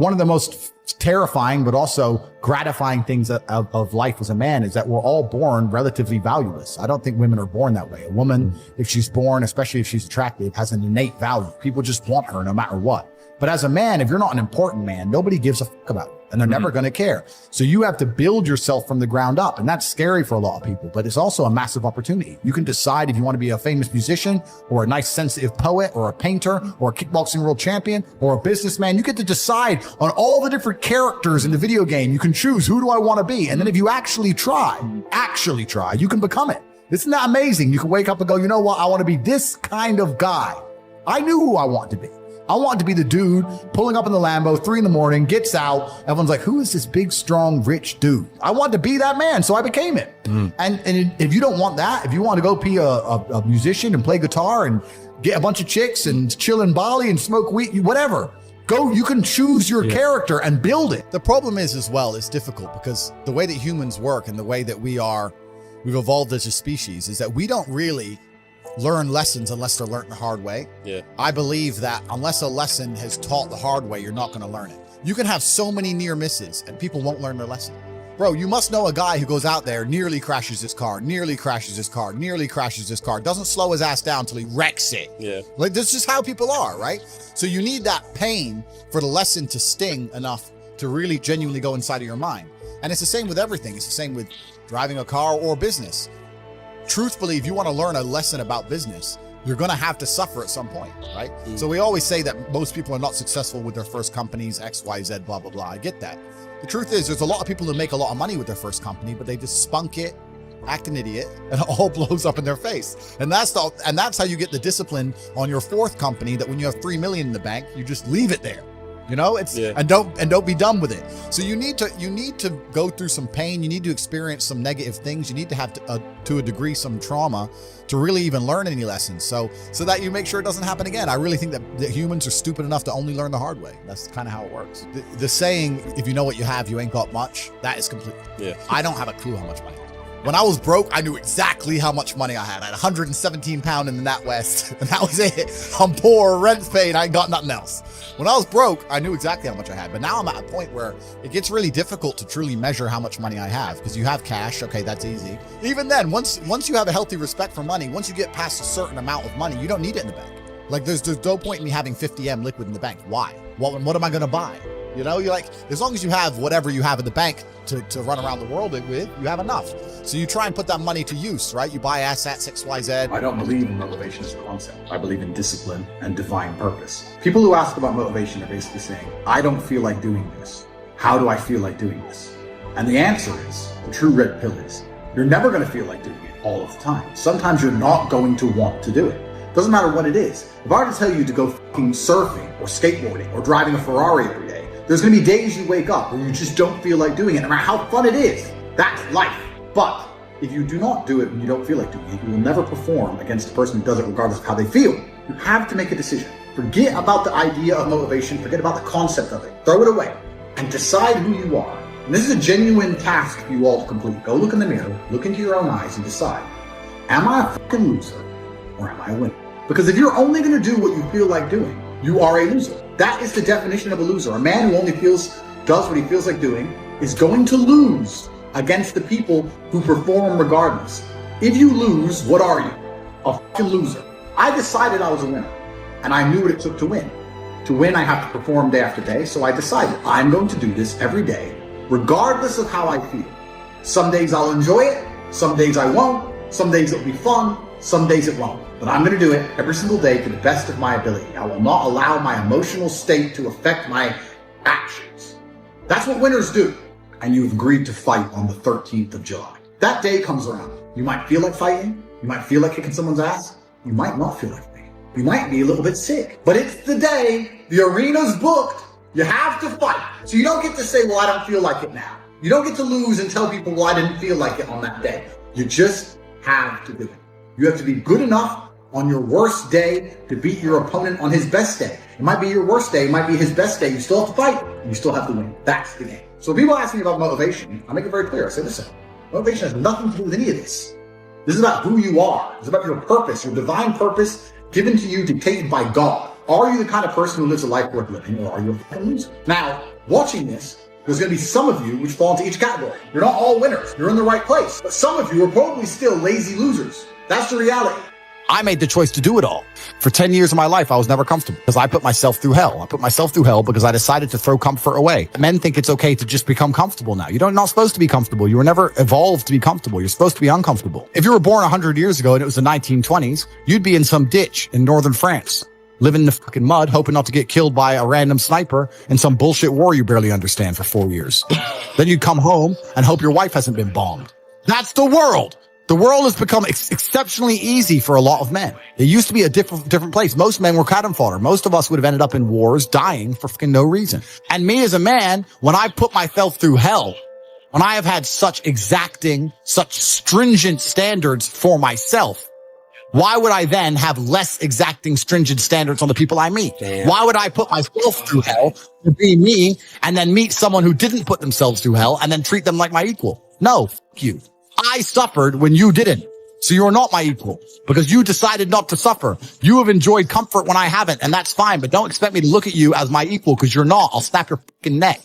one of the most terrifying, but also gratifying things of life as a man is that we're all born relatively valueless. I don't think women are born that way. A woman, if she's born, especially if she's attractive, has an innate value. People just want her no matter what. But as a man, if you're not an important man, nobody gives a fuck about you, and they're never going to care. So you have to build yourself from the ground up. And that's scary for a lot of people, but it's also a massive opportunity. You can decide if you want to be a famous musician or a nice, sensitive poet or a painter or a kickboxing world champion or a businessman. You get to decide on all the different characters in the video game. You can choose, who do I want to be? And then if you actually try, you can become it. Isn't that amazing? You can wake up and go, you know what? I want to be this kind of guy. I knew who I want to be. I want to be the dude pulling up in the Lambo, 3 a.m, gets out. Everyone's like, who is this big, strong, rich dude? I want to be that man. So I became it. And if you don't want that, if you want to go be a musician and play guitar and get a bunch of chicks and chill in Bali and smoke weed, whatever, go, you can choose your character and build it. The problem is as well, it's difficult because the way that humans work and the way that we've evolved as a species is that we don't really learn lessons unless they're learned the hard way. I believe that unless a lesson is taught the hard way, you're not going to learn it. You can have so many near misses and people won't learn their lesson. Bro, you must know a guy who goes out there, nearly crashes his car, doesn't slow his ass down till he wrecks it. Like, this is how people are, right? So you need that pain for the lesson to sting enough to really genuinely go inside of your mind. And it's the same with everything. It's the same with driving a car or business. Truthfully, if you want to learn a lesson about business, you're going to have to suffer at some point, right? So we always say that most people are not successful with their first companies, X, Y, Z, blah, blah, blah. I get that. The truth is there's a lot of people who make a lot of money with their first company, but they just spunk it, act an idiot, and it all blows up in their face. And that's how you get the discipline on your fourth company, that when you have 3 million in the bank, you just leave it there. You know, and don't be done with it. So you need to go through some pain. You need to experience some negative things. You need to have to a degree some trauma to really even learn any lessons. So that you make sure it doesn't happen again. I really think that humans are stupid enough to only learn the hard way. That's kind of how it works. The saying, if you know what you have, you ain't got much. That is complete. I don't have a clue how much money I have. When I was broke, I knew exactly how much money I had. I had 117 pounds in the NatWest, and that was it. I'm poor, rent's paid, I ain't got nothing else. When I was broke, I knew exactly how much I had. But now I'm at a point where it gets really difficult to truly measure how much money I have, because you have cash. Okay, that's easy. Even then, once you have a healthy respect for money, once you get past a certain amount of money, you don't need it in the bank. Like, there's no point in me having 50M liquid in the bank. Why? What am I going to buy? You know, you're like, as long as you have whatever you have in the bank to run around the world with, you have enough. So you try and put that money to use, right? You buy assets, XYZ. I don't believe in motivation as a concept. I believe in discipline and divine purpose. People who ask about motivation are basically saying, I don't feel like doing this. How do I feel like doing this? And the answer is, the true red pill is, you're never going to feel like doing it all of the time. Sometimes you're not going to want to do it. Doesn't matter what it is. If I were to tell you to go fucking surfing or skateboarding or driving a Ferrari every day, there's going to be days you wake up where you just don't feel like doing it, no matter how fun it is. That's life. But if you do not do it when you don't feel like doing it, you will never perform against the person who does it regardless of how they feel. You have to make a decision. Forget about the idea of motivation. Forget about the concept of it. Throw it away and decide who you are. And this is a genuine task for you all to complete. Go look in the mirror, look into your own eyes and decide, am I a fucking loser or am I a winner? Because if you're only going to do what you feel like doing, you are a loser. That is the definition of a loser. A man who only does what he feels like doing is going to lose against the people who perform regardless. If you lose, what are you? A fucking loser. I decided I was a winner, and I knew what it took to win. To win, I have to perform day after day, so I decided I'm going to do this every day, regardless of how I feel. Some days I'll enjoy it, some days I won't, some days it'll be fun, some days it won't. But I'm going to do it every single day to the best of my ability. I will not allow my emotional state to affect my actions. That's what winners do. And you've agreed to fight on the 13th of July. That day comes around. You might feel like fighting. You might feel like kicking someone's ass. You might not feel like fighting. You might be a little bit sick. But it's the day. The arena's booked. You have to fight. So you don't get to say, well, I don't feel like it now. You don't get to lose and tell people, well, I didn't feel like it on that day. You just have to do it. You have to be good enough on your worst day to beat your opponent on his best day. It might be your worst day, it might be his best day. You still have to fight, and you still have to win. That's the game. So when people ask me about motivation, I make it very clear. I say, listen, motivation has nothing to do with any of this. This is about who you are. It's about your purpose, your divine purpose given to you, dictated by God. Are you the kind of person who lives a life worth living, or are you a fucking loser? Now, watching this, there's going to be some of you which fall into each category. You're not all winners. You're in the right place. But some of you are probably still lazy losers. That's the reality. I made the choice to do it all. For 10 years of my life, I was never comfortable because I put myself through hell. I put myself through hell because I decided to throw comfort away. Men think it's okay to just become comfortable now. You're not supposed to be comfortable. You were never evolved to be comfortable. You're supposed to be uncomfortable. If you were born 100 years ago and it was the 1920s, you'd be in some ditch in northern France, living in the fucking mud, hoping not to get killed by a random sniper in some bullshit war you barely understand for 4 years. Then you'd come home and hope your wife hasn't been bombed. That's the world. The world has become exceptionally easy for a lot of men. It used to be a different place. Most men were cannon fodder. Most of us would have ended up in wars, dying for fucking no reason. And me as a man, when I put myself through hell, when I have had such exacting, such stringent standards for myself, why would I then have less exacting, stringent standards on the people I meet? Damn. Why would I put myself through hell to be me and then meet someone who didn't put themselves through hell and then treat them like my equal? No, fuck you. I suffered when you didn't. So you're not my equal because you decided not to suffer. You have enjoyed comfort when I haven't, and that's fine, but don't expect me to look at you as my equal because you're not. I'll snap your fucking neck.